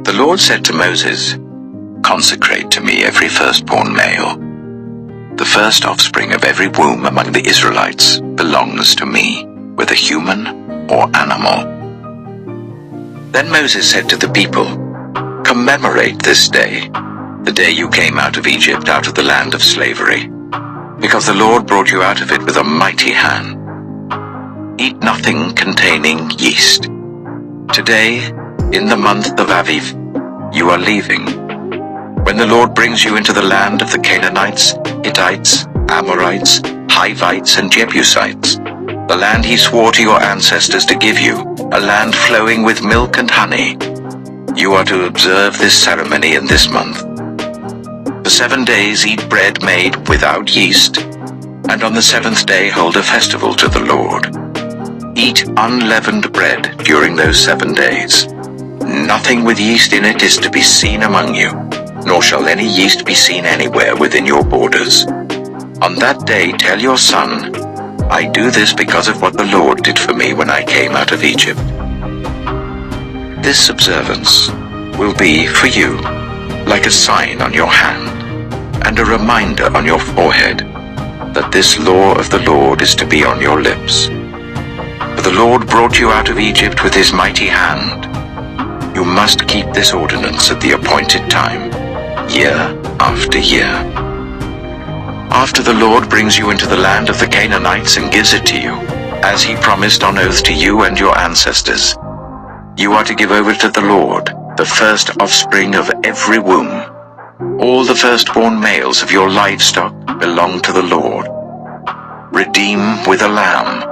The Lord said to Moses, "Consecrate to me every firstborn male. The first offspring of every womb among the Israelites belongs to me, whether human or animal." Then Moses said to the people, "Commemorate this day, the day you came out of Egypt, out of the land of slavery, because the Lord brought you out of it with a mighty hand. Eat nothing containing yeast. Today, in the month of Aviv, you are leaving. When the Lord brings you into the land of the Canaanites, Hittites, Amorites, Hivites, and Jebusites, the land he swore to your ancestors to give you, a land flowing with milk and honey, you are to observe this ceremony in this month. For 7 days eat bread made without yeast, and on the 7th day hold a festival to the Lord. Eat unleavened bread during those 7 days. Nothing with yeast in it is to be seen among you, nor shall any yeast be seen anywhere within your borders. On that day tell your son, 'I do this because of what the Lord did for me when I came out of Egypt.' This observance will be for you like a sign on your hand and a reminder on your forehead that this law of the Lord is to be on your lips. For the Lord brought you out of Egypt with his mighty hand. You must keep this ordinance at the appointed time, year after year. After the Lord brings you into the land of the Canaanites and gives it to you, as he promised on oath to you and your ancestors, you are to give over to the Lord the first offspring of every womb. All the firstborn males of your livestock belong to the Lord. Redeem with a lamb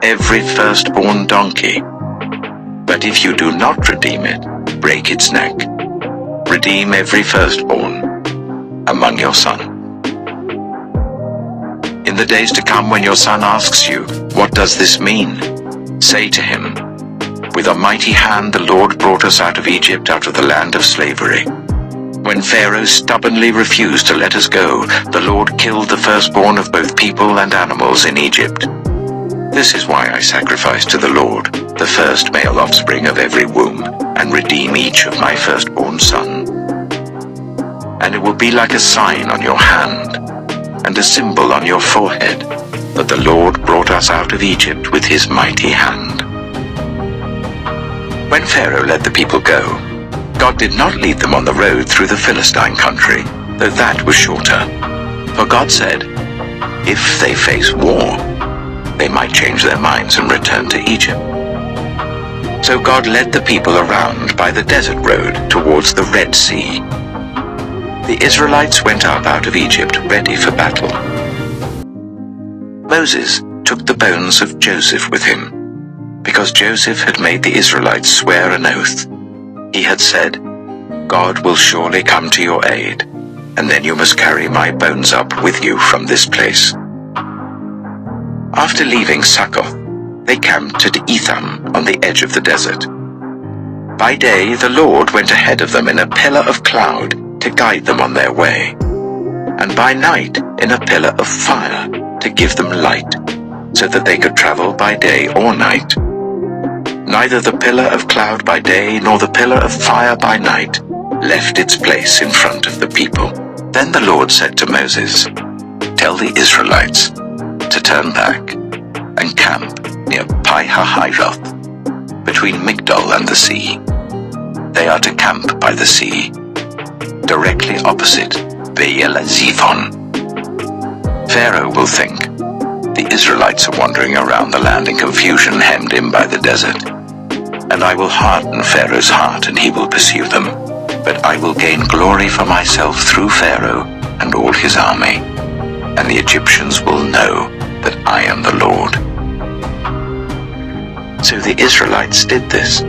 every firstborn donkey. But if you do not redeem it, break its neck. Redeem every firstborn among your sons. In the days to come, when your son asks you, 'What does this mean?' say to him, 'With a mighty hand the Lord brought us out of Egypt, out of the land of slavery. When Pharaoh stubbornly refused to let us go, the Lord killed the firstborn of both people and animals in Egypt. This is why I sacrifice to the Lord the first male offspring of every womb, and redeem each of my firstborn sons. And it will be like a sign on your hand, and a symbol on your forehead, that the Lord brought us out of Egypt with his mighty hand.'" When Pharaoh let the people go, God did not lead them on the road through the Philistine country, though that was shorter. For God said, if they face war, they might change their minds and return to Egypt. So God led the people around by the desert road towards the Red Sea. The Israelites went up out of Egypt ready for battle. Moses took the bones of Joseph with him, because Joseph had made the Israelites swear an oath. He had said, "God will surely come to your aid, and then you must carry my bones up with you from this place." After leaving Succoth, they camped at Etham on the edge of the desert. By day the Lord went ahead of them in a pillar of cloud to guide them on their way, and by night in a pillar of fire to give them light, so that they could travel by day or night. Neither the pillar of cloud by day nor the pillar of fire by night left its place in front of the people. Then the Lord said to Moses, "Tell the Israelites to turn back and camp near Pi-hahiroth, between Migdol and the sea. They are to camp by the sea, directly opposite Baal-zephon. Pharaoh will think, the Israelites are wandering around the land in confusion, hemmed in by the desert. And I will harden Pharaoh's heart, and he will pursue them. But I will gain glory for myself through Pharaoh and all his army, and the Egyptians will know that I am the Lord." So the Israelites did this.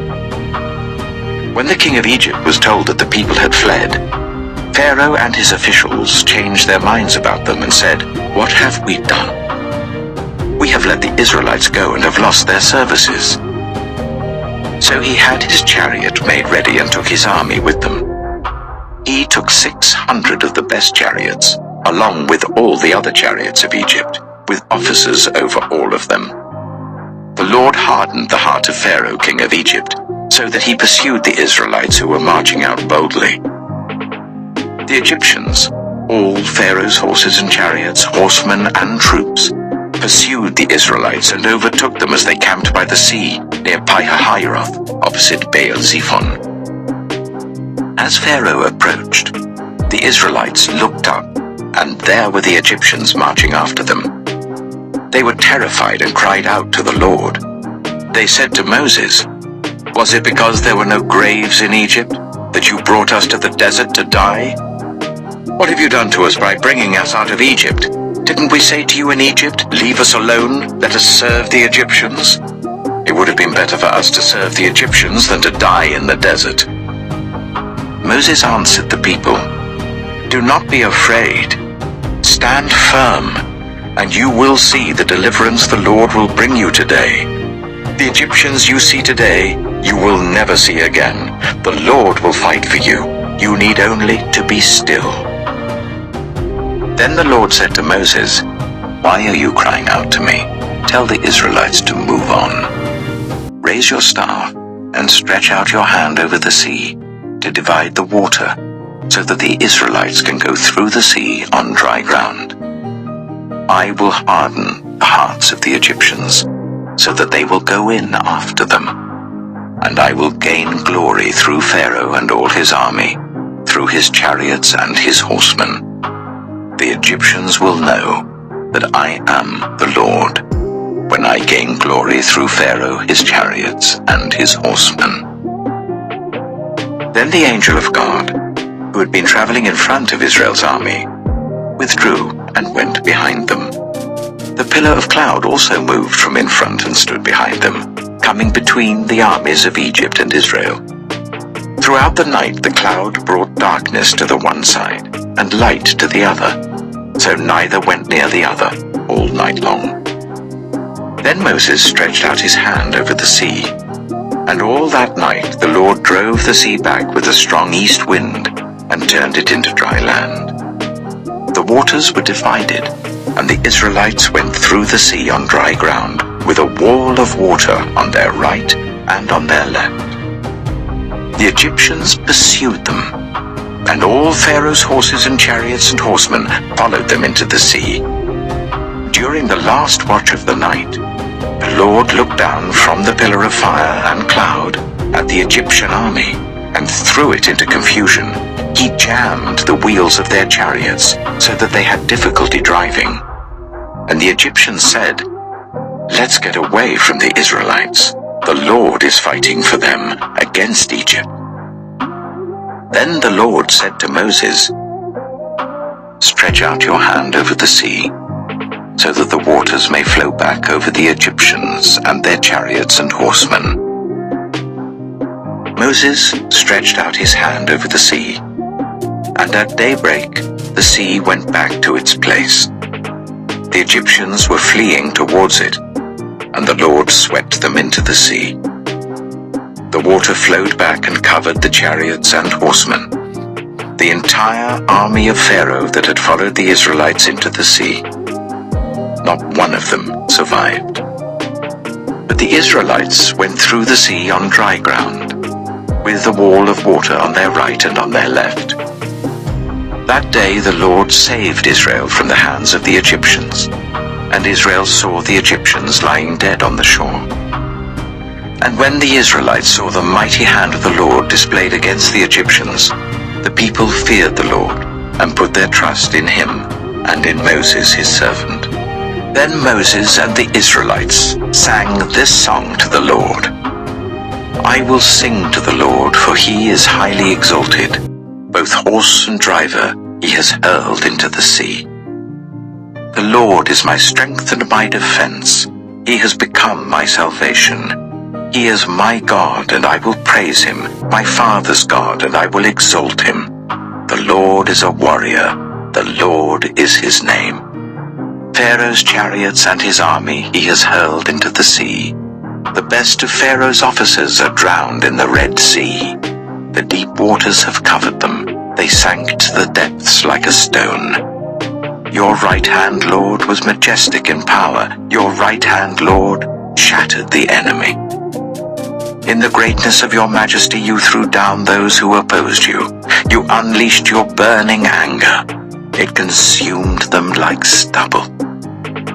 When the king of Egypt was told that the people had fled, Pharaoh and his officials changed their minds about them and said, "What have we done? We have let the Israelites go and have lost their services." So he had his chariot made ready and took his army with them. He took 600 of the best chariots, along with all the other chariots of Egypt, with officers over all of them. The Lord hardened the heart of Pharaoh, king of Egypt, so that he pursued the Israelites who were marching out boldly. The Egyptians, all Pharaoh's horses and chariots, horsemen and troops, pursued the Israelites and overtook them as they camped by the sea near Pi-hahiroth, opposite Baal-zephon. As Pharaoh approached, the Israelites looked up, and there were the Egyptians marching after them. They were terrified and cried out to the Lord. They said to Moses, "Was it because there were no graves in Egypt that you brought us to the desert to die? What have you done to us by bringing us out of Egypt? Didn't we say to you in Egypt, 'Leave us alone, let us serve the Egyptians'? It would have been better for us to serve the Egyptians than to die in the desert." Moses answered the people, "Do not be afraid. Stand firm, and you will see the deliverance the Lord will bring you today. The Egyptians you see today, you will never see again. The Lord will fight for you. You need only to be still." Then the Lord said to Moses, "Why are you crying out to me? Tell the Israelites to move on. Raise your staff and stretch out your hand over the sea to divide the water, so that the Israelites can go through the sea on dry ground. I will harden the hearts of the Egyptians, so that they will go in after them. And I will gain glory through Pharaoh and all his army, through his chariots and his horsemen. The Egyptians will know that I am the Lord, when I gain glory through Pharaoh, his chariots, and his horsemen." Then the angel of God, who had been traveling in front of Israel's army, withdrew and went behind them. The pillar of cloud also moved from in front and stood behind them, coming between the armies of Egypt and Israel. Throughout the night the cloud brought darkness to the one side and light to the other, so neither went near the other all night long. Then Moses stretched out his hand over the sea, and all that night the Lord drove the sea back with a strong east wind and turned it into dry land. The waters were divided, and the Israelites went through the sea on dry ground, with a wall of water on their right and on their left. The Egyptians pursued them, and all Pharaoh's horses and chariots and horsemen followed them into the sea. During the last watch of the night, the Lord looked down from the pillar of fire and cloud at the Egyptian army and threw it into confusion. He jammed the wheels of their chariots so that they had difficulty driving. And the Egyptians said, "Let's get away from the Israelites. The Lord is fighting for them against Egypt." Then the Lord said to Moses, "Stretch out your hand over the sea, so that the waters may flow back over the Egyptians and their chariots and horsemen." Moses stretched out his hand over the sea, and at daybreak the sea went back to its place. The Egyptians were fleeing towards it, and the Lord swept them into the sea. The water flowed back and covered the chariots and horsemen, the entire army of Pharaoh that had followed the Israelites into the sea. Not one of them survived. But the Israelites went through the sea on dry ground, with the wall of water on their right and on their left. That day the Lord saved Israel from the hands of the Egyptians, and Israel saw the Egyptians lying dead on the shore. And when the Israelites saw the mighty hand of the Lord displayed against the Egyptians, the people feared the Lord and put their trust in him and in Moses his servant. Then Moses and the Israelites sang this song to the Lord: "I will sing to the Lord, for he is highly exalted. Both horse and driver he has hurled into the sea. The Lord is my strength and my defense. He has become my salvation. He is my God, and I will praise him, my father's God, and I will exalt him. The Lord is a warrior. The Lord is his name. Pharaoh's chariots and his army he has hurled into the sea. The best of Pharaoh's officers are drowned in the Red Sea. The deep waters have covered them. They sank to the depths like a stone. Your right hand, Lord, was majestic in power. Your right hand, Lord, shattered the enemy." In the greatness of your majesty you threw down those who opposed you. You unleashed your burning anger. It consumed them like stubble.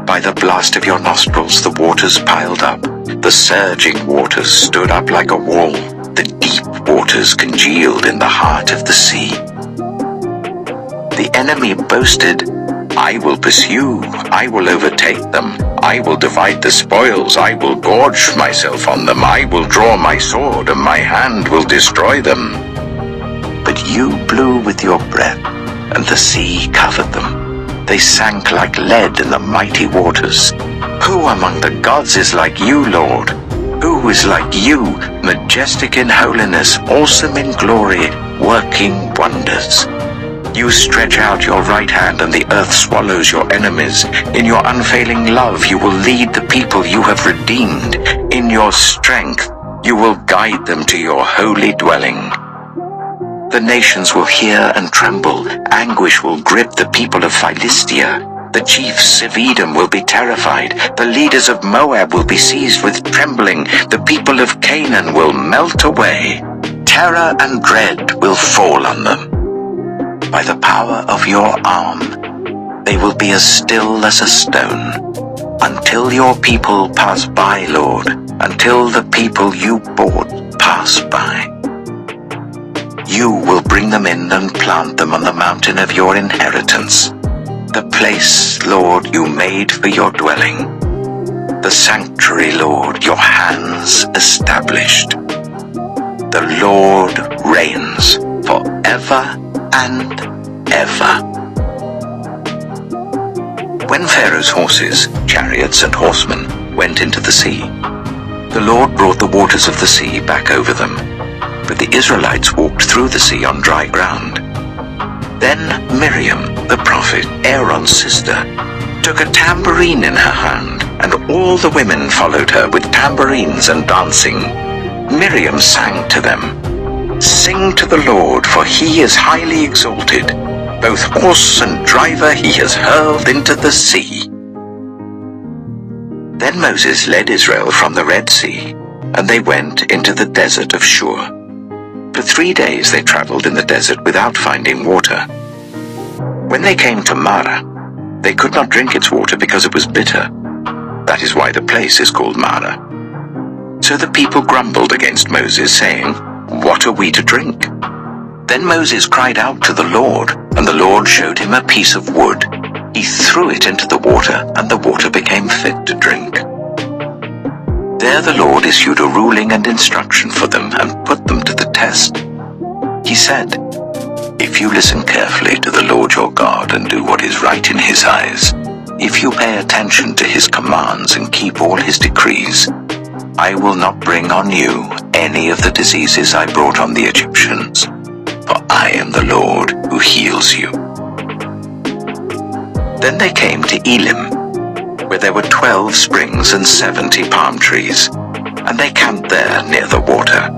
By the blast of your nostrils the waters piled up. The surging waters stood up like a wall. The deep waters congealed in the heart of the sea. The enemy boasted, I will pursue, I will overtake them, I will divide the spoils, I will gorge myself on them, I will draw my sword, and my hand will destroy them. But you blew with your breath, and the sea covered them. They sank like lead in the mighty waters. Who among the gods is like you, Lord? Who is like you, majestic in holiness, awesome in glory, working wonders? You stretch out your right hand and the earth swallows your enemies. In your unfailing love you will lead the people you have redeemed. In your strength you will guide them to your holy dwelling. The nations will hear and tremble. Anguish will grip the people of Philistia. The chiefs of Edom will be terrified. The leaders of Moab will be seized with trembling. The people of Canaan will melt away. Terror and dread will fall on them. By the power of your arm, they will be as still as a stone, until your people pass by, Lord, until the people you bought pass by. You will bring them in and plant them on the mountain of your inheritance, the place, Lord, you made for your dwelling, the sanctuary, Lord, your hands established. The Lord reigns forever and ever. When Pharaoh's horses, chariots, and horsemen went into the sea, the Lord brought the waters of the sea back over them, but the Israelites walked through the sea on dry ground. Then Miriam, the prophet, Aaron's sister, took a tambourine in her hand, and all the women followed her with tambourines and dancing. Miriam sang to them, Sing to the Lord, for he is highly exalted. Both horse and driver he has hurled into the sea. Then Moses led Israel from the Red Sea, and they went into the desert of Shur. For 3 days they traveled in the desert without finding water. When they came to Marah, they could not drink its water because it was bitter. That is why the place is called Marah. So the people grumbled against Moses, saying, What are we to drink? Then Moses cried out to the Lord, and the Lord showed him a piece of wood. He threw it into the water, and the water became fit to drink. There the Lord issued a ruling and instruction for them, and put them to the test. He said, If you listen carefully to the Lord your God, and do what is right in his eyes, if you pay attention to his commands and keep all his decrees, I will not bring on you any of the diseases I brought on the Egyptians, for I am the Lord who heals you. Then they came to Elim, where there were 12 springs and 70 palm trees, and they camped there near the water.